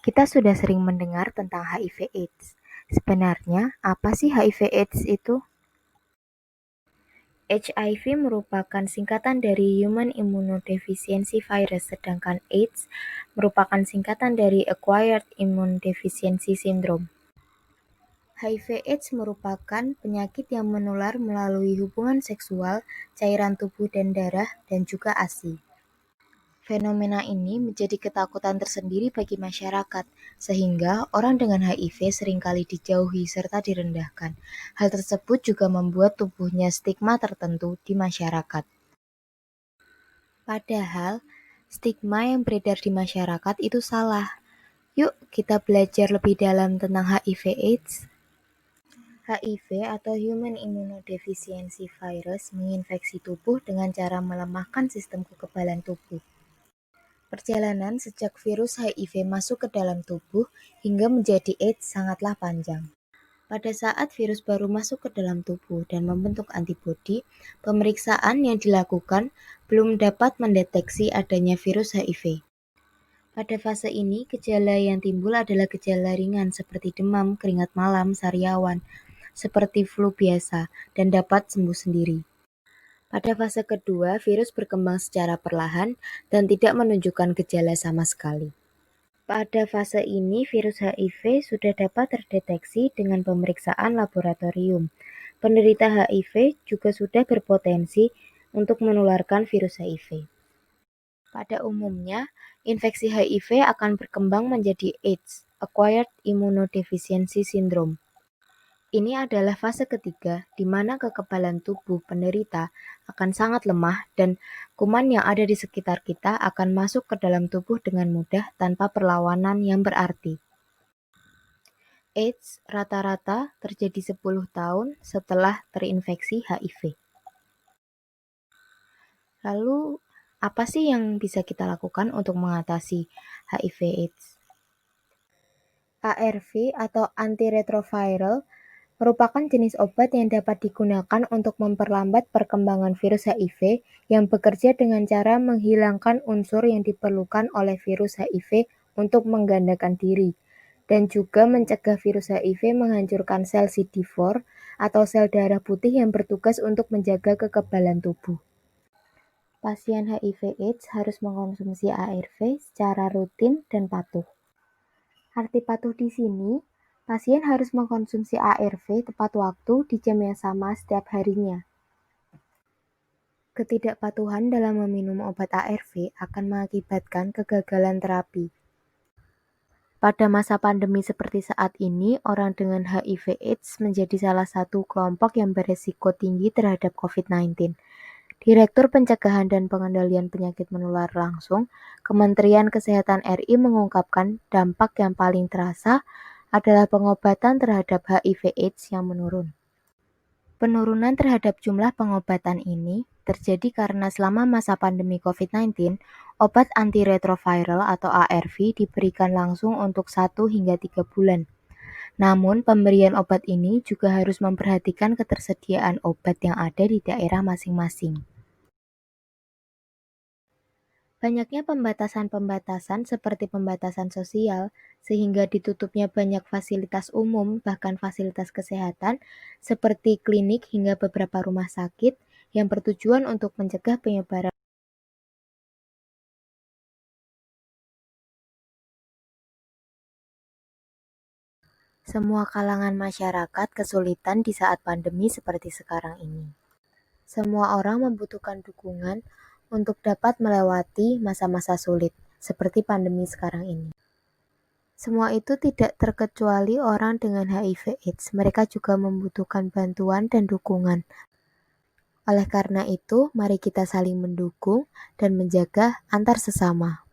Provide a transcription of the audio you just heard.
Kita sudah sering mendengar tentang HIV/AIDS. Sebenarnya, apa sih HIV/AIDS itu? HIV merupakan singkatan dari Human Immunodeficiency Virus, sedangkan AIDS merupakan singkatan dari Acquired Immune Deficiency Syndrome. HIV/AIDS merupakan penyakit yang menular melalui hubungan seksual, cairan tubuh dan darah, dan juga ASI. Fenomena ini menjadi ketakutan tersendiri bagi masyarakat, sehingga orang dengan HIV seringkali dijauhi serta direndahkan. Hal tersebut juga membuat tubuhnya stigma tertentu di masyarakat. Padahal, stigma yang beredar di masyarakat itu salah. Yuk kita belajar lebih dalam tentang HIV/AIDS. HIV atau Human Immunodeficiency Virus menginfeksi tubuh dengan cara melemahkan sistem kekebalan tubuh. Perjalanan sejak virus HIV masuk ke dalam tubuh hingga menjadi AIDS sangatlah panjang. Pada saat virus baru masuk ke dalam tubuh dan membentuk antibodi, pemeriksaan yang dilakukan belum dapat mendeteksi adanya virus HIV. Pada fase ini, gejala yang timbul adalah gejala ringan seperti demam, keringat malam, sariawan, seperti flu biasa, dan dapat sembuh sendiri. Pada fase kedua, virus berkembang secara perlahan dan tidak menunjukkan gejala sama sekali. Pada fase ini, virus HIV sudah dapat terdeteksi dengan pemeriksaan laboratorium. Penderita HIV juga sudah berpotensi untuk menularkan virus HIV. Pada umumnya, infeksi HIV akan berkembang menjadi AIDS, Acquired Immunodeficiency Syndrome. Ini adalah fase ketiga, di mana kekebalan tubuh penderita akan sangat lemah dan kuman yang ada di sekitar kita akan masuk ke dalam tubuh dengan mudah tanpa perlawanan yang berarti. AIDS rata-rata terjadi 10 tahun setelah terinfeksi HIV. Lalu, apa sih yang bisa kita lakukan untuk mengatasi HIV/AIDS? ARV atau antiretroviral merupakan jenis obat yang dapat digunakan untuk memperlambat perkembangan virus HIV yang bekerja dengan cara menghilangkan unsur yang diperlukan oleh virus HIV untuk menggandakan diri, dan juga mencegah virus HIV menghancurkan sel CD4 atau sel darah putih yang bertugas untuk menjaga kekebalan tubuh. Pasien HIV/AIDS harus mengkonsumsi ARV secara rutin dan patuh. Arti patuh di sini, pasien harus mengkonsumsi ARV tepat waktu di jam yang sama setiap harinya. Ketidakpatuhan dalam meminum obat ARV akan mengakibatkan kegagalan terapi. Pada masa pandemi seperti saat ini, orang dengan HIV/AIDS menjadi salah satu kelompok yang beresiko tinggi terhadap COVID-19. Direktur Pencegahan dan Pengendalian Penyakit Menular Langsung, Kementerian Kesehatan RI mengungkapkan dampak yang paling terasa adalah pengobatan terhadap HIV/AIDS yang menurun. Penurunan terhadap jumlah pengobatan ini terjadi karena selama masa pandemi COVID-19, obat antiretroviral atau ARV diberikan langsung untuk 1 hingga 3 bulan. Namun, pemberian obat ini juga harus memperhatikan ketersediaan obat yang ada di daerah masing-masing. Banyaknya pembatasan-pembatasan seperti pembatasan sosial, sehingga ditutupnya banyak fasilitas umum, bahkan fasilitas kesehatan, seperti klinik hingga beberapa rumah sakit, yang bertujuan untuk mencegah penyebaran. Semua kalangan masyarakat kesulitan di saat pandemi seperti sekarang ini. Semua orang membutuhkan dukungan untuk dapat melewati masa-masa sulit, seperti pandemi sekarang ini. Semua itu tidak terkecuali orang dengan HIV/AIDS, mereka juga membutuhkan bantuan dan dukungan. Oleh karena itu, mari kita saling mendukung dan menjaga antar sesama.